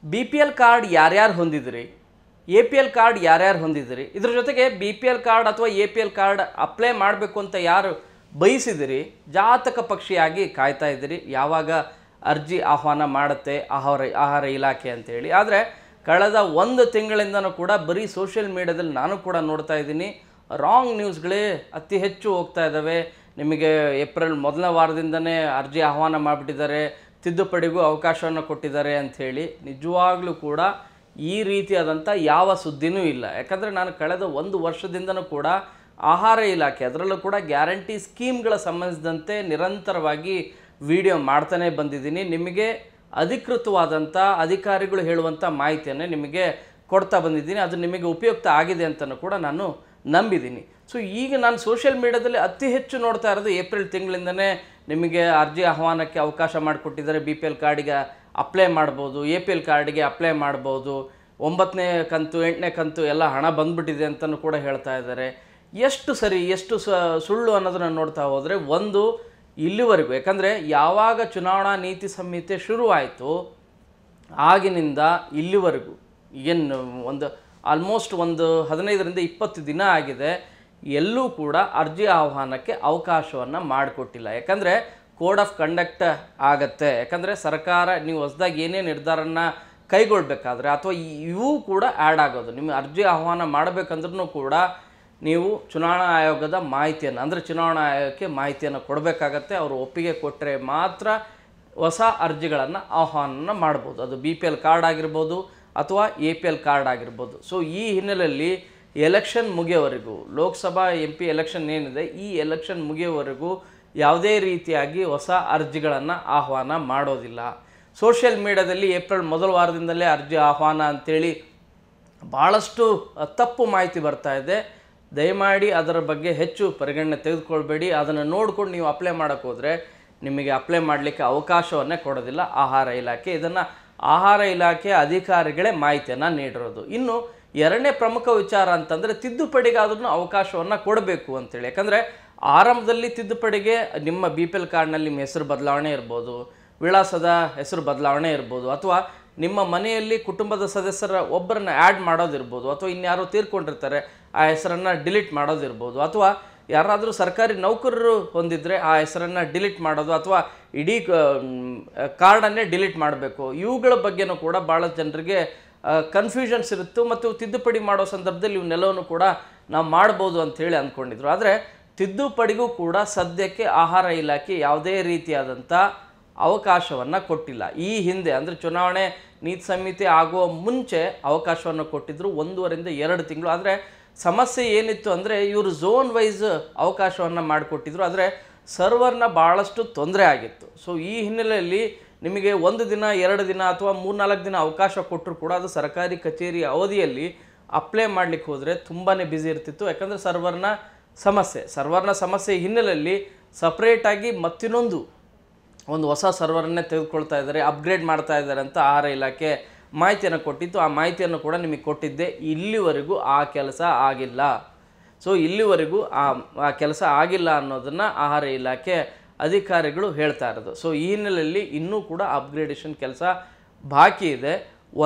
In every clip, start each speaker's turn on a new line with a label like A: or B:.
A: BPL card ಯಾರ್ಯಾರು ಹೊಂದಿದ್ರಿ, APL card ಯಾರ್ಯಾರು ಹೊಂದಿದ್ರಿ, ಇದ್ರ ಜೊತೆಗೆ BPL ಕಾರ್ಡ್ ಅಥವಾ APL ಕಾರ್ಡ್ ಅಪ್ಲೈ ಮಾಡಬೇಕು ಅಂತ ಯಾರು ಬಯಸಿದಿರಿ, ಜಾತಕ ಪಕ್ಷಿಯಾಗಿ ಕಾಯ್ತಾ ಇದ್ದೀರಿ ಯಾವಾಗ ಅರ್ಜಿ ಆಹ್ವಾನ ಮಾಡುತ್ತೆ ಆಹಾರ ಇಲಾಖೆ ಅಂತೇಳಿ. ಆದರೆ ಕಳೆದ ಒಂದು ತಿಂಗಳಿಂದನೂ ಕೂಡ ಬರೀ ಸೋಷಿಯಲ್ ಮೀಡಿಯಾದಲ್ಲಿ ನಾನು ಕೂಡ ನೋಡ್ತಾ ಇದ್ದೀನಿ, ರಾಂಗ್ ನ್ಯೂಸ್ಗಳೇ ಅತಿ ಹೆಚ್ಚು ಹೋಗ್ತಾ ಇದ್ದಾವೆ. ನಿಮಗೆ ಏಪ್ರಿಲ್ ಮೊದಲನೇ ವಾರದಿಂದನೇ ಅರ್ಜಿ ಆಹ್ವಾನ ಮಾಡಿಬಿಟ್ಟಿದ್ದಾರೆ, ತಿದ್ದುಪಡಿಗೂ ಅವಕಾಶವನ್ನು ಕೊಟ್ಟಿದ್ದಾರೆ ಅಂಥೇಳಿ. ನಿಜವಾಗ್ಲೂ ಕೂಡ ಈ ರೀತಿಯಾದಂಥ ಯಾವ ಸುದ್ದಿನೂ ಇಲ್ಲ. ಯಾಕಂದರೆ ನಾನು ಕಳೆದ ಒಂದು ವರ್ಷದಿಂದನೂ ಕೂಡ ಆಹಾರ ಇಲಾಖೆ, ಅದರಲ್ಲೂ ಕೂಡ ಗ್ಯಾರಂಟಿ ಸ್ಕೀಮ್ಗಳ ಸಂಬಂಧಿಸಿದಂತೆ ನಿರಂತರವಾಗಿ ವಿಡಿಯೋ ಮಾಡ್ತಾನೆ ಬಂದಿದ್ದೀನಿ. ನಿಮಗೆ ಅಧಿಕೃತವಾದಂಥ ಅಧಿಕಾರಿಗಳು ಹೇಳುವಂಥ ಮಾಹಿತಿಯನ್ನೇ ನಿಮಗೆ ಕೊಡ್ತಾ ಬಂದಿದ್ದೀನಿ. ಅದು ನಿಮಗೆ ಉಪಯುಕ್ತ ಆಗಿದೆ ಅಂತಲೂ ಕೂಡ ನಾನು ನಂಬಿದ್ದೀನಿ. ಸೊ ಈಗ ನಾನು ಸೋಷಿಯಲ್ ಮೀಡಿಯಾದಲ್ಲಿ ಅತಿ ಹೆಚ್ಚು ನೋಡ್ತಾ ಇರೋದು ಏಪ್ರಿಲ್ ತಿಂಗಳಿಂದನೇ ನಿಮಗೆ ಅರ್ಜಿ ಆಹ್ವಾನಕ್ಕೆ ಅವಕಾಶ ಮಾಡಿಕೊಟ್ಟಿದ್ದಾರೆ. BPL ಕಾರ್ಡಿಗೆ ಅಪ್ಲೈ ಮಾಡ್ಬೋದು, APL ಕಾರ್ಡಿಗೆ ಅಪ್ಲೈ ಮಾಡ್ಬೋದು, 9ನೇ ಕಂತು 8ನೇ ಕಂತು ಎಲ್ಲ ಹಣ ಬಂದುಬಿಟ್ಟಿದೆ ಅಂತಲೂ ಕೂಡ ಹೇಳ್ತಾ ಇದ್ದಾರೆ. ಎಷ್ಟು ಸರಿ ಎಷ್ಟು ಸುಳ್ಳು ಅನ್ನೋದನ್ನು ನೋಡ್ತಾ ಹೋದರೆ, ಒಂದು ಇಲ್ಲಿವರೆಗೂ, ಯಾಕಂದರೆ ಯಾವಾಗ ಚುನಾವಣಾ ನೀತಿ ಸಂಹಿತೆ ಶುರುವಾಯಿತು ಆಗಿನಿಂದ ಇಲ್ಲಿವರೆಗೂ ಏನು ಆಲ್ಮೋಸ್ಟ್ ಒಂದು 15ರಿಂದ 20 ದಿನ ಆಗಿದೆ, ಎಲ್ಲೂ ಕೂಡ ಅರ್ಜಿ ಆಹ್ವಾನಕ್ಕೆ ಅವಕಾಶವನ್ನು ಮಾಡಿಕೊಟ್ಟಿಲ್ಲ. ಯಾಕಂದರೆ ಕೋಡ್ ಆಫ್ ಕಂಡಕ್ಟ್ ಆಗತ್ತೆ. ಯಾಕಂದರೆ ಸರ್ಕಾರ ನೀವು ಹೊಸದಾಗಿ ಏನೇ ನಿರ್ಧಾರನ ಕೈಗೊಳ್ಳಬೇಕಾದ್ರೆ ಅಥವಾ ಇವು ಕೂಡ ಆ್ಯಡ್ ಆಗೋದು, ನಿಮ್ಮ ಅರ್ಜಿ ಆಹ್ವಾನ ಮಾಡಬೇಕಂದ್ರೂ ಕೂಡ ನೀವು ಚುನಾವಣಾ ಆಯೋಗದ ಮಾಹಿತಿಯನ್ನು, ಅಂದರೆ ಚುನಾವಣಾ ಆಯೋಗಕ್ಕೆ ಮಾಹಿತಿಯನ್ನು ಕೊಡಬೇಕಾಗತ್ತೆ. ಅವರು ಒಪ್ಪಿಗೆ ಕೊಟ್ಟರೆ ಮಾತ್ರ ಹೊಸ ಅರ್ಜಿಗಳನ್ನು ಆಹ್ವಾನ ಮಾಡ್ಬೋದು. ಅದು BPL ಕಾರ್ಡ್ ಆಗಿರ್ಬೋದು ಅಥವಾ APL ಕಾರ್ಡ್ ಆಗಿರ್ಬೋದು. ಸೊ ಈ ಹಿನ್ನೆಲೆಯಲ್ಲಿ ಎಲೆಕ್ಷನ್ ಮುಗಿಯೋವರೆಗೂ, ಲೋಕಸಭಾ MP ಎಲೆಕ್ಷನ್ ಏನಿದೆ, ಈ ಎಲೆಕ್ಷನ್ ಮುಗಿಯೋವರೆಗೂ ಯಾವುದೇ ರೀತಿಯಾಗಿ ಹೊಸ ಅರ್ಜಿಗಳನ್ನು ಆಹ್ವಾನ ಮಾಡೋದಿಲ್ಲ. ಸೋಷಿಯಲ್ ಮೀಡಿಯಾದಲ್ಲಿ ಏಪ್ರಿಲ್ ಮೊದಲ ವಾರದಿಂದಲೇ ಅರ್ಜಿ ಆಹ್ವಾನ ಅಂಥೇಳಿ ಭಾಳಷ್ಟು ತಪ್ಪು ಮಾಹಿತಿ ಬರ್ತಾ ಇದೆ. ದಯಮಾಡಿ ಅದರ ಬಗ್ಗೆ ಹೆಚ್ಚು ಪರಿಗಣನೆ ತೆಗೆದುಕೊಳ್ಬೇಡಿ. ಅದನ್ನು ನೋಡ್ಕೊಂಡು ನೀವು ಅಪ್ಲೈ ಮಾಡೋಕ್ಕೆ ಹೋದರೆ ನಿಮಗೆ ಅಪ್ಲೈ ಮಾಡಲಿಕ್ಕೆ ಅವಕಾಶವನ್ನೇ ಕೊಡೋದಿಲ್ಲ ಆಹಾರ ಇಲಾಖೆ. ಇದನ್ನು ಆಹಾರ ಇಲಾಖೆ ಅಧಿಕಾರಿಗಳೇ ಮಾಹಿತಿಯನ್ನು ನೀಡಿರೋದು. ಇನ್ನು ಎರಡನೇ ಪ್ರಮುಖ ವಿಚಾರ ಅಂತಂದರೆ, ತಿದ್ದುಪಡಿಗಾದ್ರೂ ಅವಕಾಶವನ್ನು ಕೊಡಬೇಕು ಅಂತೇಳಿ. ಯಾಕಂದರೆ ಆರಂಭದಲ್ಲಿ ತಿದ್ದುಪಡಿಗೆ ನಿಮ್ಮ BPL ಕಾರ್ಡ್ನಲ್ಲಿ ನಿಮ್ಮ ಹೆಸರು ಬದಲಾವಣೆ ಇರ್ಬೋದು, ವಿಳಾಸದ ಹೆಸರು ಬದಲಾವಣೆ ಇರ್ಬೋದು, ಅಥವಾ ನಿಮ್ಮ ಮನೆಯಲ್ಲಿ ಕುಟುಂಬದ ಸದಸ್ಯರ ಒಬ್ಬರನ್ನ ಆ್ಯಡ್ ಮಾಡೋದಿರ್ಬೋದು, ಅಥವಾ ಇನ್ಯಾರೋ ತೀರ್ಕೊಂಡಿರ್ತಾರೆ ಆ ಹೆಸರನ್ನು ಡಿಲೀಟ್ ಮಾಡೋದಿರ್ಬೋದು, ಅಥವಾ ಯಾರಾದರೂ ಸರ್ಕಾರಿ ನೌಕರರು ಹೊಂದಿದರೆ ಆ ಹೆಸರನ್ನು ಡಿಲೀಟ್ ಮಾಡೋದು, ಅಥವಾ ಇಡೀ ಕಾರ್ಡನ್ನೇ ಡಿಲೀಟ್ ಮಾಡಬೇಕು. ಇವುಗಳ ಬಗ್ಗೆನೂ ಕೂಡ ಭಾಳ ಜನರಿಗೆ ಕನ್ಫ್ಯೂಷನ್ಸ್ ಇರುತ್ತೆ. ಮತ್ತು ತಿದ್ದುಪಡಿ ಮಾಡೋ ಸಂದರ್ಭದಲ್ಲಿ ಇವನ್ನೆಲ್ಲವೂ ಕೂಡ ನಾವು ಮಾಡ್ಬೋದು ಅಂಥೇಳಿ ಅಂದ್ಕೊಂಡಿದ್ರು. ಆದರೆ ತಿದ್ದುಪಡಿಗೂ ಕೂಡ ಸದ್ಯಕ್ಕೆ ಆಹಾರ ಇಲಾಖೆ ಯಾವುದೇ ರೀತಿಯಾದಂಥ ಅವಕಾಶವನ್ನು ಕೊಟ್ಟಿಲ್ಲ. ಈ ಹಿಂದೆ ಅಂದರೆ ಚುನಾವಣೆ ನೀತಿ ಸಂಹಿತೆ ಆಗುವ ಮುಂಚೆ ಅವಕಾಶವನ್ನು ಕೊಟ್ಟಿದ್ದರು 1.5ರಿಂದ 2 ತಿಂಗಳು. ಆದರೆ ಸಮಸ್ಯೆ ಏನಿತ್ತು ಅಂದರೆ, ಇವರು ಝೋನ್ ವೈಸ್ ಅವಕಾಶವನ್ನು ಮಾಡಿಕೊಟ್ಟಿದ್ರು, ಆದರೆ ಸರ್ವರ್ನ ಭಾಳಷ್ಟು ತೊಂದರೆ ಆಗಿತ್ತು. ಸೊ ಈ ಹಿನ್ನೆಲೆಯಲ್ಲಿ ನಿಮಗೆ 1 ದಿನ 2 ದಿನ ಅಥವಾ 3-4 ದಿನ ಅವಕಾಶ ಕೊಟ್ಟರು ಕೂಡ ಅದು ಸರ್ಕಾರಿ ಕಚೇರಿ ಅವಧಿಯಲ್ಲಿ ಅಪ್ಲೈ ಮಾಡಲಿಕ್ಕೆ ಹೋದರೆ ತುಂಬಾ ಬ್ಯುಸಿ ಇರ್ತಿತ್ತು. ಯಾಕಂದರೆ ಸರ್ವರ್ನ ಸಮಸ್ಯೆ ಹಿನ್ನೆಲೆಯಲ್ಲಿ ಸಪ್ರೇಟಾಗಿ ಮತ್ತಿನ್ನೊಂದು ಹೊಸ ಸರ್ವರನ್ನೇ ತೆಗೆದುಕೊಳ್ತಾ ಇದ್ದಾರೆ, ಅಪ್ಗ್ರೇಡ್ ಮಾಡ್ತಾ ಇದ್ದಾರೆ ಅಂತ ಆಹಾರ ಇಲಾಖೆ ಮಾಹಿತಿಯನ್ನು ಕೊಟ್ಟಿತ್ತು. ಆ ಮಾಹಿತಿಯನ್ನು ಕೂಡ ನಿಮಗೆ ಕೊಟ್ಟಿದ್ದೆ. ಇಲ್ಲಿವರೆಗೂ ಆ ಕೆಲಸ ಆಗಿಲ್ಲ. ಸೊ ಇಲ್ಲಿವರೆಗೂ ಆ ಕೆಲಸ ಆಗಿಲ್ಲ ಅನ್ನೋದನ್ನು ಆಹಾರ ಇಲಾಖೆ ಅಧಿಕಾರಿಗಳು ಹೇಳ್ತಾ ಇರೋದು. ಸೊ ಈ ಹಿನ್ನೆಲೆಯಲ್ಲಿ ಇನ್ನೂ ಕೂಡ ಅಪ್ಗ್ರೇಡೇಷನ್ ಕೆಲಸ ಬಾಕಿ ಇದೆ.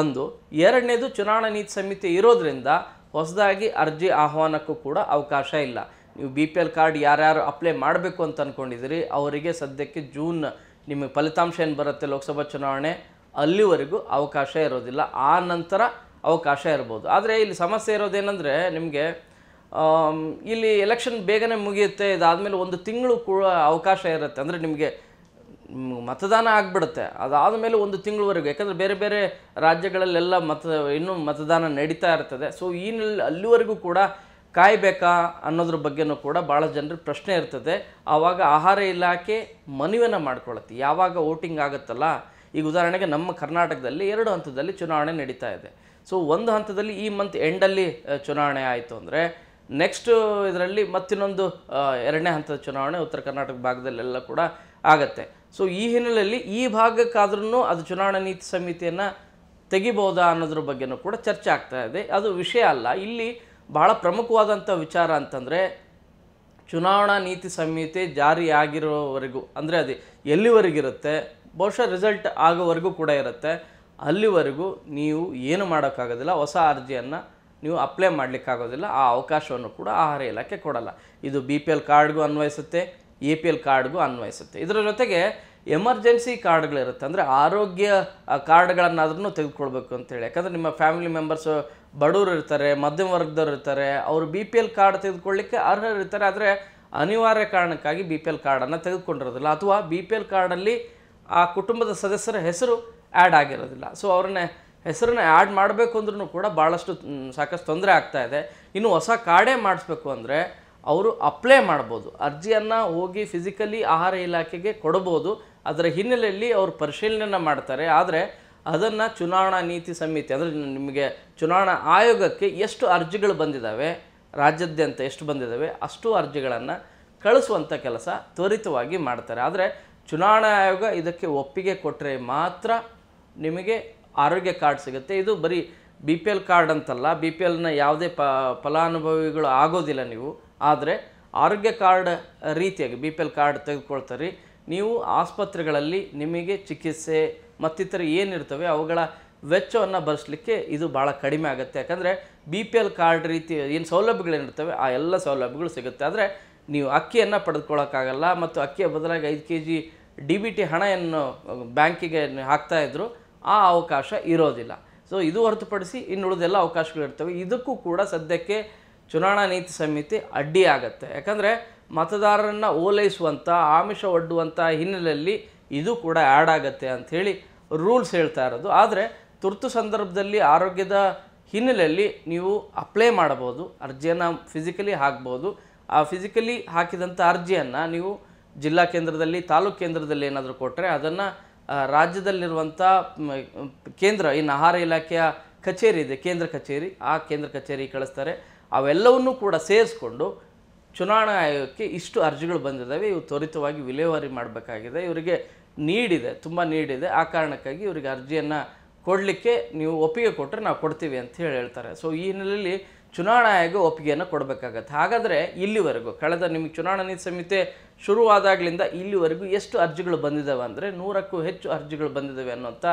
A: ಒಂದು. ಎರಡನೇದು, ಚುನಾವಣಾ ನೀತಿ ಸಂಹಿತೆ ಇರೋದ್ರಿಂದ ಹೊಸದಾಗಿ ಅರ್ಜಿ ಆಹ್ವಾನಕ್ಕೂ ಕೂಡ ಅವಕಾಶ ಇಲ್ಲ. ನೀವು BPL ಕಾರ್ಡ್ ಯಾರ್ಯಾರು ಅಪ್ಲೈ ಮಾಡಬೇಕು ಅಂತ ಅಂದ್ಕೊಂಡಿದ್ದೀರಿ ಅವರಿಗೆ ಸದ್ಯಕ್ಕೆ ಜೂನ್ ನಿಮಗೆ ಫಲಿತಾಂಶ ಏನು ಬರುತ್ತೆ ಲೋಕಸಭಾ ಚುನಾವಣೆ, ಅಲ್ಲಿವರೆಗೂ ಅವಕಾಶ ಇರೋದಿಲ್ಲ. ಆ ನಂತರ ಅವಕಾಶ ಇರ್ಬೋದು. ಆದರೆ ಇಲ್ಲಿ ಸಮಸ್ಯೆ ಇರೋದೇನೆಂದರೆ, ನಿಮಗೆ ಇಲ್ಲಿ ಎಲೆಕ್ಷನ್ ಬೇಗನೆ ಮುಗಿಯುತ್ತೆ, ಇದಾದಮೇಲೆ 1 ತಿಂಗಳು ಕೂಡ ಅವಕಾಶ ಇರುತ್ತೆ. ಅಂದರೆ ನಿಮಗೆ ಮತದಾನ ಆಗಿಬಿಡುತ್ತೆ, ಅದಾದಮೇಲೆ 1 ತಿಂಗಳವರೆಗೂ. ಯಾಕಂದರೆ ಬೇರೆ ಬೇರೆ ರಾಜ್ಯಗಳಲ್ಲೆಲ್ಲ ಇನ್ನೂ ಮತದಾನ ನಡೀತಾ ಇರ್ತದೆ. ಸೊ ಅಲ್ಲಿವರೆಗೂ ಕೂಡ ಕಾಯಬೇಕಾ ಅನ್ನೋದ್ರ ಬಗ್ಗೆನೂ ಕೂಡ ಭಾಳ ಜನರಿಗೆ ಪ್ರಶ್ನೆ ಇರ್ತದೆ. ಆವಾಗ ಆಹಾರ ಇಲಾಖೆ ಮನವಿಯನ್ನು ಮಾಡ್ಕೊಳ್ಳುತ್ತೆ. ಯಾವಾಗ ವೋಟಿಂಗ್ ಆಗುತ್ತಲ್ಲ, ಈಗ ಉದಾಹರಣೆಗೆ ನಮ್ಮ ಕರ್ನಾಟಕದಲ್ಲಿ 2 ಹಂತದಲ್ಲಿ ಚುನಾವಣೆ ನಡೀತಾ ಇದೆ. ಸೊ ಒಂದು ಹಂತದಲ್ಲಿ ಈ ಮಂತ್ ಎಂಡಲ್ಲಿ ಚುನಾವಣೆ ಆಯಿತು ಅಂದರೆ, ನೆಕ್ಸ್ಟ್ ಇದರಲ್ಲಿ ಮತ್ತಿನ್ನೊಂದು 2ನೇ ಹಂತದ ಚುನಾವಣೆ ಉತ್ತರ ಕರ್ನಾಟಕ ಭಾಗದಲ್ಲೆಲ್ಲ ಕೂಡ ಆಗತ್ತೆ. ಸೊ ಈ ಹಿನ್ನೆಲೆಯಲ್ಲಿ ಈ ಭಾಗಕ್ಕಾದ್ರೂ ಅದು ಚುನಾವಣಾ ನೀತಿ ಸಂಹಿತೆಯನ್ನು ತೆಗಿಬೋದಾ ಅನ್ನೋದ್ರ ಬಗ್ಗೆನೂ ಕೂಡ ಚರ್ಚೆ ಆಗ್ತಾ ಇದೆ. ಅದು ವಿಷಯ ಅಲ್ಲ. ಇಲ್ಲಿ ಬಹಳ ಪ್ರಮುಖವಾದಂಥ ವಿಚಾರ ಅಂತಂದರೆ, ಚುನಾವಣಾ ನೀತಿ ಸಂಹಿತೆ ಜಾರಿಯಾಗಿರೋವರೆಗೂ, ಅಂದರೆ ಅದು ಎಲ್ಲಿವರೆಗಿರುತ್ತೆ, ಬಹುಶಃ ರಿಸಲ್ಟ್ ಆಗೋವರೆಗೂ ಕೂಡ ಇರುತ್ತೆ. ಅಲ್ಲಿವರೆಗೂ ನೀವು ಏನು ಮಾಡೋಕ್ಕಾಗೋದಿಲ್ಲ, ಹೊಸ ಅರ್ಜಿಯನ್ನು ನೀವು ಅಪ್ಲೈ ಮಾಡಲಿಕ್ಕಾಗೋದಿಲ್ಲ. ಆ ಅವಕಾಶವನ್ನು ಕೂಡ ಆಹಾರ ಇಲಾಖೆ ಕೊಡಲ್ಲ. ಇದು BPL ಕಾರ್ಡ್ಗೂ ಅನ್ವಯಿಸುತ್ತೆ, APL ಕಾರ್ಡ್ಗೂ ಅನ್ವಯಿಸುತ್ತೆ. ಇದರ ಜೊತೆಗೆ ಎಮರ್ಜೆನ್ಸಿ ಕಾರ್ಡ್ಗಳಿರುತ್ತೆ, ಅಂದರೆ ಆರೋಗ್ಯ ಕಾರ್ಡ್ಗಳನ್ನಾದ್ರೂ ತೆಗೆದುಕೊಳ್ಬೇಕು ಅಂತೇಳಿ. ಯಾಕಂದರೆ ನಿಮ್ಮ ಫ್ಯಾಮಿಲಿ ಮೆಂಬರ್ಸು ಬಡವರು ಇರ್ತಾರೆ, ಮಧ್ಯಮ ವರ್ಗದವ್ರು ಇರ್ತಾರೆ, ಅವರು BPL ಕಾರ್ಡ್ ತೆಗೆದುಕೊಳ್ಳಿಕ್ಕೆ ಅರ್ಹರಿರ್ತಾರೆ. ಆದರೆ ಅನಿವಾರ್ಯ ಕಾರಣಕ್ಕಾಗಿ BPL ಕಾರ್ಡನ್ನು ತೆಗೆದುಕೊಂಡಿರೋದಿಲ್ಲ, ಅಥವಾ BPL ಕಾರ್ಡಲ್ಲಿ ಆ ಕುಟುಂಬದ ಸದಸ್ಯರ ಹೆಸರು ಆ್ಯಡ್ ಆಗಿರೋದಿಲ್ಲ. ಸೊ ಅವ್ರನ್ನ ಹೆಸರನ್ನ ಆ್ಯಡ್ ಮಾಡಬೇಕು ಅಂದ್ರೂ ಕೂಡ ಭಾಳಷ್ಟು ಸಾಕಷ್ಟು ತೊಂದರೆ ಆಗ್ತಾಯಿದೆ. ಇನ್ನು ಹೊಸ ಕಾರ್ಡೇ ಮಾಡಿಸ್ಬೇಕು ಅಂದರೆ ಅವರು ಅಪ್ಲೈ ಮಾಡ್ಬೋದು, ಅರ್ಜಿಯನ್ನು ಹೋಗಿ ಫಿಸಿಕಲಿ ಆಹಾರ ಇಲಾಖೆಗೆ ಕೊಡ್ಬೋದು. ಅದರ ಹಿನ್ನೆಲೆಯಲ್ಲಿ ಅವರು ಪರಿಶೀಲನೆ ಮಾಡ್ತಾರೆ. ಆದರೆ ಅದನ್ನು ಚುನಾವಣಾ ನೀತಿ ಸಮಿತಿ, ಅಂದರೆ ನಿಮಗೆ ಚುನಾವಣಾ ಆಯೋಗಕ್ಕೆ ಎಷ್ಟು ಅರ್ಜಿಗಳು ಬಂದಿದ್ದಾವೆ, ರಾಜ್ಯಾದ್ಯಂತ ಎಷ್ಟು ಬಂದಿದ್ದಾವೆ ಅಷ್ಟು ಅರ್ಜಿಗಳನ್ನು ಕಳಿಸುವಂಥ ಕೆಲಸ ತ್ವರಿತವಾಗಿ ಮಾಡ್ತಾರೆ. ಆದರೆ ಚುನಾವಣಾ ಆಯೋಗ ಇದಕ್ಕೆ ಒಪ್ಪಿಗೆ ಕೊಟ್ಟರೆ ಮಾತ್ರ ನಿಮಗೆ ಆರೋಗ್ಯ ಕಾರ್ಡ್ ಸಿಗುತ್ತೆ. ಇದು ಬರೀ BPL ಕಾರ್ಡ್ ಅಂತಲ್ಲ, BPLನ ಯಾವುದೇ ಫಲಾನುಭವಿಗಳು ಆಗೋದಿಲ್ಲ ನೀವು. ಆದರೆ ಆರೋಗ್ಯ ಕಾರ್ಡ್ ರೀತಿಯಾಗಿ BPL ಕಾರ್ಡ್ ತೆಗೆದುಕೊಳ್ತಾರೆ. ನೀವು ಆಸ್ಪತ್ರೆಗಳಲ್ಲಿ ನಿಮಗೆ ಚಿಕಿತ್ಸೆ ಮತ್ತಿತರ ಏನಿರ್ತವೆ ಅವುಗಳ ವೆಚ್ಚವನ್ನು ಭರಿಸಲಿಕ್ಕೆ ಇದು ಭಾಳ ಕಡಿಮೆ ಆಗುತ್ತೆ. ಯಾಕಂದರೆ BPL ಕಾರ್ಡ್ ರೀತಿ ಏನು ಸೌಲಭ್ಯಗಳೇನಿರ್ತವೆ ಆ ಎಲ್ಲ ಸೌಲಭ್ಯಗಳು ಸಿಗುತ್ತೆ. ಆದರೆ ನೀವು ಅಕ್ಕಿಯನ್ನು ಪಡೆದುಕೊಳ್ಳೋಕ್ಕಾಗಲ್ಲ, ಮತ್ತು ಅಕ್ಕಿಯ ಬದಲಾಗಿ 5 kg DBT ಹಣವನ್ನು ಬ್ಯಾಂಕಿಗೆ ಹಾಕ್ತಾಯಿದ್ರು, ಆ ಅವಕಾಶ ಇರೋದಿಲ್ಲ. ಸೊ ಇದು ಹೊರತುಪಡಿಸಿ ಇನ್ನುಳಿದೆಲ್ಲ ಅವಕಾಶಗಳಿರ್ತವೆ. ಇದಕ್ಕೂ ಕೂಡ ಸದ್ಯಕ್ಕೆ ಚುನಾವಣಾ ನೀತಿ ಸಮಿತಿ ಅಡ್ಡಿ ಆಗುತ್ತೆ. ಯಾಕಂದರೆ ಮತದಾರರನ್ನು ಓಲೈಸುವಂಥ, ಆಮಿಷ ಒಡ್ಡುವಂಥ ಹಿನ್ನೆಲೆಯಲ್ಲಿ ಇದು ಕೂಡ ಆ್ಯಡ್ ಆಗುತ್ತೆ ಅಂಥೇಳಿ ರೂಲ್ಸ್ ಹೇಳ್ತಾ ಇರೋದು. ಆದರೆ ತುರ್ತು ಸಂದರ್ಭದಲ್ಲಿ ಆರೋಗ್ಯದ ಹಿನ್ನೆಲೆಯಲ್ಲಿ ನೀವು ಅಪ್ಲೈ ಮಾಡಬಹುದು, ಅರ್ಜಿಯನ್ನು ಫಿಸಿಕಲಿ ಹಾಕ್ಬೋದು. ಆ ಫಿಸಿಕಲಿ ಹಾಕಿದಂಥ ಅರ್ಜಿಯನ್ನು ನೀವು ಜಿಲ್ಲಾ ಕೇಂದ್ರದಲ್ಲಿ, ತಾಲೂಕು ಕೇಂದ್ರದಲ್ಲಿ ಏನಾದರೂ ಕೊಟ್ಟರೆ ಅದನ್ನು ರಾಜ್ಯದಲ್ಲಿರುವಂಥ ಕೇಂದ್ರ, ಇನ್ನು ಆಹಾರ ಇಲಾಖೆಯ ಕಚೇರಿ ಇದೆ, ಕೇಂದ್ರ ಕಚೇರಿ, ಆ ಕೇಂದ್ರ ಕಚೇರಿ ಕಳಿಸ್ತಾರೆ. ಅವೆಲ್ಲವನ್ನೂ ಕೂಡ ಸೇರಿಸ್ಕೊಂಡು ಚುನಾವಣಾ ಆಯೋಗಕ್ಕೆ ಇಷ್ಟು ಅರ್ಜಿಗಳು ಬಂದಿದ್ದಾವೆ, ಇವು ತ್ವರಿತವಾಗಿ ವಿಲೇವಾರಿ ಮಾಡಬೇಕಾಗಿದೆ, ಇವರಿಗೆ ನೀಡಿದೆ, ತುಂಬ ನೀಡಿದೆ, ಆ ಕಾರಣಕ್ಕಾಗಿ ಇವರಿಗೆ ಅರ್ಜಿಯನ್ನು ಕೊಡಲಿಕ್ಕೆ ನೀವು ಒಪ್ಪಿಗೆ ಕೊಟ್ಟರೆ ನಾವು ಕೊಡ್ತೀವಿ ಅಂತ ಹೇಳ್ತಾರೆ. ಸೊ ಈ ಹಿನ್ನೆಲೆಯಲ್ಲಿ ಚುನಾವಣಾ ಆಯೋಗ ಒಪ್ಪಿಗೆಯನ್ನು ಕೊಡಬೇಕಾಗತ್ತೆ. ಹಾಗಾದರೆ ಇಲ್ಲಿವರೆಗೂ ಕಳೆದ ನಿಮಗೆ ಚುನಾವಣಾ ನೀತಿ ಸಮಿತಿ ಶುರುವಾದಾಗಲಿಂದ ಇಲ್ಲಿವರೆಗೂ ಎಷ್ಟು ಅರ್ಜಿಗಳು ಬಂದಿದ್ದಾವೆ ಅಂದರೆ 100ಕ್ಕೂ ಹೆಚ್ಚು ಅರ್ಜಿಗಳು ಬಂದಿದ್ದಾವೆ ಅನ್ನೋಂಥ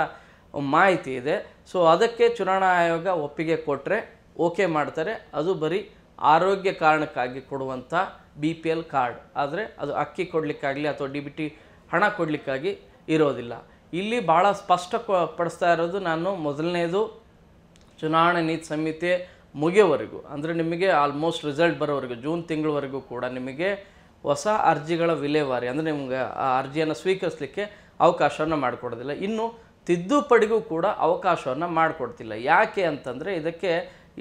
A: ಮಾಹಿತಿ ಇದೆ. ಸೊ ಅದಕ್ಕೆ ಚುನಾವಣಾ ಆಯೋಗ ಒಪ್ಪಿಗೆ ಕೊಟ್ಟರೆ ಓಕೆ ಮಾಡ್ತಾರೆ. ಅದು ಬರೀ ಆರೋಗ್ಯ ಕಾರಣಕ್ಕಾಗಿ ಕೊಡುವಂಥ BPL ಕಾರ್ಡ್, ಆದರೆ ಅದು ಅಕ್ಕಿ ಕೊಡಲಿಕ್ಕಾಗಲಿ ಅಥವಾ DBT ಹಣ ಕೊಡಲಿಕ್ಕಾಗಿ ಇರೋದಿಲ್ಲ. ಇಲ್ಲಿ ಭಾಳ ಸ್ಪಷ್ಟಪಡಿಸ್ತಾ ಇರೋದು ನಾನು, ಮೊದಲನೇದು ಚುನಾವಣಾ ನೀತಿ ಸಮಿತಿ ಮುಗಿಯೋವರೆಗೂ, ಅಂದರೆ ನಿಮಗೆ ಆಲ್ಮೋಸ್ಟ್ ರಿಸಲ್ಟ್ ಬರೋವರೆಗೂ ಜೂನ್ ತಿಂಗಳವರೆಗೂ ಕೂಡ ನಿಮಗೆ ಹೊಸ ಅರ್ಜಿಗಳ ವಿಲೇವಾರಿ, ಅಂದರೆ ನಿಮಗೆ ಆ ಅರ್ಜಿಯನ್ನು ಸ್ವೀಕರಿಸಲಿಕ್ಕೆ ಅವಕಾಶವನ್ನು ಮಾಡಿಕೊಡೋದಿಲ್ಲ. ಇನ್ನು ತಿದ್ದುಪಡಿಗೂ ಕೂಡ ಅವಕಾಶವನ್ನು ಮಾಡಿಕೊಡ್ತಿಲ್ಲ. ಯಾಕೆ ಅಂತಂದರೆ ಇದಕ್ಕೆ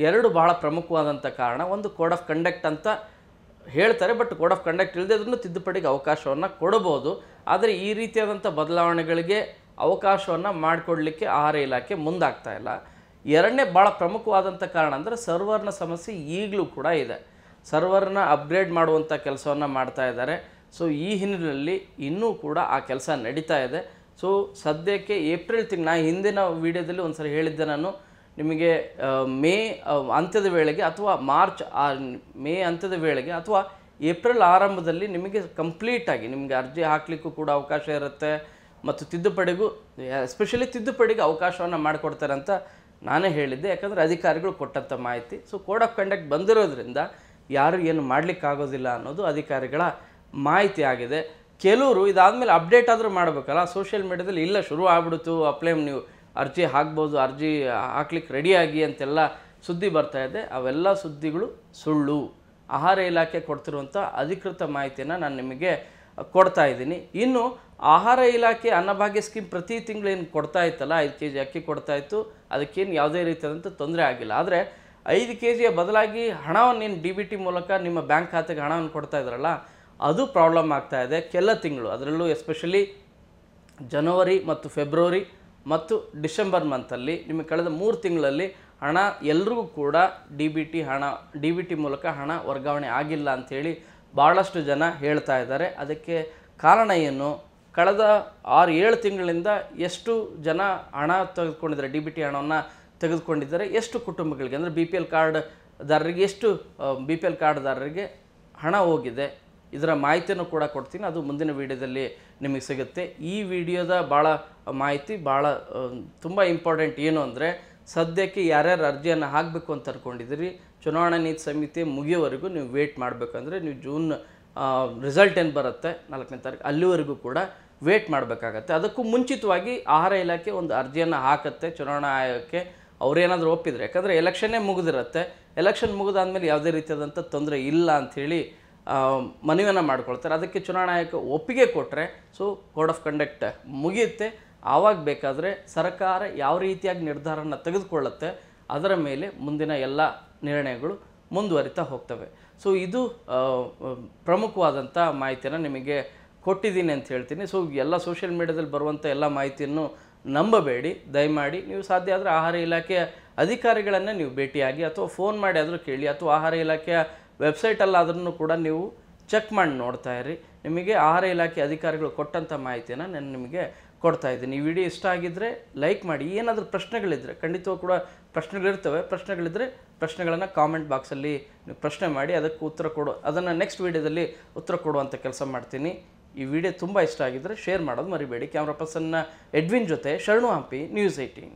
A: ಎರಡು ಬಹಳ ಪ್ರಮುಖವಾದಂಥ ಕಾರಣ. ಒಂದು ಕೋಡ್ ಆಫ್ ಕಂಡಕ್ಟ್ ಅಂತ ಹೇಳ್ತಾರೆ, ಬಟ್ ಕೋಡ್ ಆಫ್ ಕಂಡಕ್ಟ್ ಇಲ್ಲದೇ ತಿದ್ದುಪಡಿಗೆ ಅವಕಾಶವನ್ನು ಕೊಡಬಹುದು. ಆದರೆ ಈ ರೀತಿಯಾದಂಥ ಬದಲಾವಣೆಗಳಿಗೆ ಅವಕಾಶವನ್ನು ಮಾಡಿಕೊಡ್ಲಿಕ್ಕೆ ಆಹಾರ ಇಲಾಖೆ ಮುಂದಾಗ್ತಾ ಇಲ್ಲ. ಎರಡನೇ ಭಾಳ ಪ್ರಮುಖವಾದಂಥ ಕಾರಣ ಅಂದರೆ ಸರ್ವರ್ನ ಸಮಸ್ಯೆ ಈಗಲೂ ಕೂಡ ಇದೆ. ಸರ್ವರ್ನ ಅಪ್ಗ್ರೇಡ್ ಮಾಡುವಂಥ ಕೆಲಸವನ್ನು ಮಾಡ್ತಾ ಇದ್ದಾರೆ. ಸೊ ಈ ಹಿನ್ನೆಲೆಯಲ್ಲಿ ಇನ್ನೂ ಕೂಡ ಆ ಕೆಲಸ ನಡೀತಾ ಇದೆ. ಸೊ ಸದ್ಯಕ್ಕೆ ಏಪ್ರಿಲ್ ತಿಂಗಳು, ನಾನು ಹಿಂದಿನ ವಿಡಿಯೋದಲ್ಲಿ ಒಂದು ಸರಿ ಹೇಳಿದ್ದೆ, ನಾನು ನಿಮಗೆ ಮೇ ಅಂತ್ಯದ ವೇಳೆಗೆ ಅಥವಾ ಮೇ ಅಂತ್ಯದ ವೇಳೆಗೆ ಅಥವಾ ಏಪ್ರಿಲ್ ಆರಂಭದಲ್ಲಿ ನಿಮಗೆ ಕಂಪ್ಲೀಟಾಗಿ ನಿಮಗೆ ಅರ್ಜಿ ಹಾಕಲಿಕ್ಕೂ ಕೂಡ ಅವಕಾಶ ಇರುತ್ತೆ, ಮತ್ತು ತಿದ್ದುಪಡಿಗೂ, ಎಸ್ಪೆಷಲಿ ತಿದ್ದುಪಡಿಗೆ ಅವಕಾಶವನ್ನು ಮಾಡಿಕೊಡ್ತಾರೆ ಅಂತ ನಾನೇ ಹೇಳಿದ್ದೆ. ಯಾಕಂದರೆ ಅಧಿಕಾರಿಗಳು ಕೊಟ್ಟಂಥ ಮಾಹಿತಿ. ಸೊ ಕೋಡ್ ಆಫ್ ಕಂಡಕ್ಟ್ ಬಂದಿರೋದ್ರಿಂದ ಯಾರು ಏನು ಮಾಡಲಿಕ್ಕಾಗೋದಿಲ್ಲ ಅನ್ನೋದು ಅಧಿಕಾರಿಗಳ ಮಾಹಿತಿ ಆಗಿದೆ. ಕೆಲವರು ಇದಾದಮೇಲೆ ಅಪ್ಡೇಟ್ ಆದರೂ ಮಾಡಬೇಕಲ್ಲ, ಸೋಷಿಯಲ್ ಮೀಡಿಯಾದಲ್ಲಿ ಇಲ್ಲ ಶುರು ಆಗ್ಬಿಡ್ತು, ಅಪ್ಲೈ ನೀವು ಅರ್ಜಿ ಹಾಕ್ಬೋದು, ಅರ್ಜಿ ಹಾಕ್ಲಿಕ್ಕೆ ರೆಡಿಯಾಗಿ ಅಂತೆಲ್ಲ ಸುದ್ದಿ ಬರ್ತಾ ಇದೆ. ಅವೆಲ್ಲ ಸುದ್ದಿಗಳು ಸುಳ್ಳು. ಆಹಾರ ಇಲಾಖೆ ಕೊಡ್ತಿರುವಂಥ ಅಧಿಕೃತ ಮಾಹಿತಿಯನ್ನು ನಾನು ನಿಮಗೆ ಕೊಡ್ತಾ ಇದ್ದೀನಿ. ಇನ್ನು ಆಹಾರ ಇಲಾಖೆ ಅನ್ನಭಾಗ್ಯ ಸ್ಕೀಮ್ ಪ್ರತಿ ತಿಂಗಳು ಏನು ಕೊಡ್ತಾ ಇತ್ತಲ್ಲ, 5 kg ಅಕ್ಕಿ ಕೊಡ್ತಾ ಇತ್ತು, ಅದಕ್ಕೇನು ಯಾವುದೇ ರೀತಿಯಾದಂಥ ತೊಂದರೆ ಆಗಿಲ್ಲ. ಆದರೆ 5 kgಯ ಬದಲಾಗಿ ಹಣವನ್ನು ಏನು DBT ಮೂಲಕ ನಿಮ್ಮ ಬ್ಯಾಂಕ್ ಖಾತೆಗೆ ಹಣವನ್ನು ಕೊಡ್ತಾ ಇದ್ರಲ್ಲ, ಅದು ಪ್ರಾಬ್ಲಮ್ ಆಗ್ತಾ ಇದೆ ಕೆಲ ತಿಂಗಳು. ಅದರಲ್ಲೂ ಎಸ್ಪೆಷಲಿ ಜನವರಿ ಮತ್ತು ಫೆಬ್ರವರಿ ಮತ್ತು ಡಿಸೆಂಬರ್ ಮಂತಲ್ಲಿ ನಿಮಗೆ ಕಳೆದ 3 ತಿಂಗಳಲ್ಲಿ ಹಣ ಎಲ್ರಿಗೂ ಕೂಡ DBT ಮೂಲಕ ಹಣ ವರ್ಗಾವಣೆ ಆಗಿಲ್ಲ ಅಂಥೇಳಿ ಭಾಳಷ್ಟು ಜನ ಹೇಳ್ತಾ ಇದ್ದಾರೆ. ಅದಕ್ಕೆ ಕಾರಣ ಏನು? ಕಳೆದ 6-7 ತಿಂಗಳಿಂದ ಎಷ್ಟು ಜನ ಹಣ ತೆಗೆದುಕೊಂಡಿದ್ದಾರೆ, DBT ಹಣವನ್ನು ತೆಗೆದುಕೊಂಡಿದ್ದಾರೆ, ಎಷ್ಟು ಕುಟುಂಬಗಳಿಗೆ, ಅಂದರೆ BPL ಕಾರ್ಡ್ದಾರರಿಗೆ ಎಷ್ಟು BPL ಕಾರ್ಡ್ದಾರರಿಗೆ ಹಣ ಹೋಗಿದೆ, ಇದರ ಮಾಹಿತಿಯನ್ನು ಕೂಡ ಕೊಡ್ತೀನಿ. ಅದು ಮುಂದಿನ ವೀಡಿಯೋದಲ್ಲಿ ನಿಮಗೆ ಸಿಗುತ್ತೆ. ಈ ವಿಡಿಯೋದ ಭಾಳ ಮಾಹಿತಿ ಭಾಳ ತುಂಬ ಇಂಪಾರ್ಟೆಂಟ್. ಏನು ಅಂದರೆ ಸದ್ಯಕ್ಕೆ ಯಾರ್ಯಾರು ಅರ್ಜಿಯನ್ನು ಹಾಕಬೇಕು ಅಂತ ಅಂದ್ಕೊಂಡಿದ್ದೀರಿ, ಚುನಾವಣಾ ನೀತಿ ಸಮಿತಿ ಮುಗಿಯೋವರೆಗೂ ನೀವು ವೇಟ್ ಮಾಡಬೇಕಂದ್ರೆ ನೀವು ಜೂನ್ ರಿಸಲ್ಟ್ ಏನು ಬರುತ್ತೆ 4ನೇ ತಾರೀಕು ಅಲ್ಲಿವರೆಗೂ ಕೂಡ ವೇಟ್ ಮಾಡಬೇಕಾಗತ್ತೆ. ಅದಕ್ಕೂ ಮುಂಚಿತವಾಗಿ ಆಹಾರ ಇಲಾಖೆ ಒಂದು ಅರ್ಜಿಯನ್ನು ಹಾಕುತ್ತೆ ಚುನಾವಣಾ ಆಯೋಗಕ್ಕೆ, ಅವರೇನಾದರೂ ಒಪ್ಪಿದರೆ. ಯಾಕಂದರೆ ಎಲೆಕ್ಷನ್ನೇ ಮುಗಿದಿರುತ್ತೆ, ಎಲೆಕ್ಷನ್ ಮುಗಿದಾದ್ಮೇಲೆ ಯಾವುದೇ ರೀತಿಯಾದಂಥ ತೊಂದರೆ ಇಲ್ಲ ಅಂಥೇಳಿ ಮನವಿಯನ್ನು ಮಾಡ್ಕೊಳ್ತಾರೆ. ಅದಕ್ಕೆ ಚುನಾವಣಾ ಆಯೋಗ ಒಪ್ಪಿಗೆ ಕೊಟ್ಟರೆ ಕೋಡ್ ಆಫ್ ಕಂಡಕ್ಟ್ ಮುಗಿಯುತ್ತೆ. ಆವಾಗ ಬೇಕಾದರೆ ಸರ್ಕಾರ ಯಾವ ರೀತಿಯಾಗಿ ನಿರ್ಧಾರನ ತೆಗೆದುಕೊಳ್ಳುತ್ತೆ ಅದರ ಮೇಲೆ ಮುಂದಿನ ಎಲ್ಲ ನಿರ್ಣಯಗಳು ಮುಂದುವರಿತಾ ಹೋಗ್ತವೆ. ಇದು ಪ್ರಮುಖವಾದಂಥ ಮಾಹಿತಿಯನ್ನು ನಿಮಗೆ ಕೊಟ್ಟಿದ್ದೀನಿ ಅಂತ ಹೇಳ್ತೀನಿ. ಎಲ್ಲ ಸೋಷಿಯಲ್ ಮೀಡಿಯಾದಲ್ಲಿ ಬರುವಂಥ ಎಲ್ಲ ಮಾಹಿತಿಯನ್ನು ನಂಬಬೇಡಿ. ದಯಮಾಡಿ ನೀವು ಸಾಧ್ಯ ಆದರೆ ಆಹಾರ ಇಲಾಖೆಯ ಅಧಿಕಾರಿಗಳನ್ನು ನೀವು ಭೇಟಿಯಾಗಿ ಅಥವಾ ಫೋನ್ ಮಾಡಿ ಆದರೂ ಕೇಳಿ, ಅಥವಾ ಆಹಾರ ಇಲಾಖೆಯ ವೆಬ್ಸೈಟಲ್ಲಾದ್ರೂ ಕೂಡ ನೀವು ಚೆಕ್ ಮಾಡಿ ನೋಡ್ತಾ ಇರಿ. ನಿಮಗೆ ಆಹಾರ ಇಲಾಖೆ ಅಧಿಕಾರಿಗಳು ಕೊಟ್ಟಂಥ ಮಾಹಿತಿಯನ್ನು ನಾನು ನಿಮಗೆ ಕೊಡ್ತಾ ಇದ್ದೀನಿ. ಈ ವಿಡಿಯೋ ಇಷ್ಟ ಆಗಿದ್ದರೆ ಲೈಕ್ ಮಾಡಿ. ಏನಾದರೂ ಪ್ರಶ್ನೆಗಳಿದ್ದರೆ, ಖಂಡಿತವೂ ಕೂಡ ಪ್ರಶ್ನೆಗಳಿರ್ತವೆ, ಪ್ರಶ್ನೆಗಳಿದ್ದರೆ ಪ್ರಶ್ನೆಗಳನ್ನು ಕಾಮೆಂಟ್ ಬಾಕ್ಸಲ್ಲಿ ನೀವು ಪ್ರಶ್ನೆ ಮಾಡಿ ಅದಕ್ಕೆ ಅದನ್ನು ನೆಕ್ಸ್ಟ್ ವೀಡಿಯೋದಲ್ಲಿ ಉತ್ತರ ಕೊಡುವಂಥ ಕೆಲಸ ಮಾಡ್ತೀನಿ. ಈ ವಿಡಿಯೋ ತುಂಬ ಇಷ್ಟ ಆಗಿದ್ದರೆ ಶೇರ್ ಮಾಡೋದು ಮರಿಬೇಡಿ. ಕ್ಯಾಮ್ರಾ ಪರ್ಸನ್ನ ಎಡ್ವಿನ್ ಜೊತೆ ಶರಣು ಹಂಪಿ, ನ್ಯೂಸ್ 18.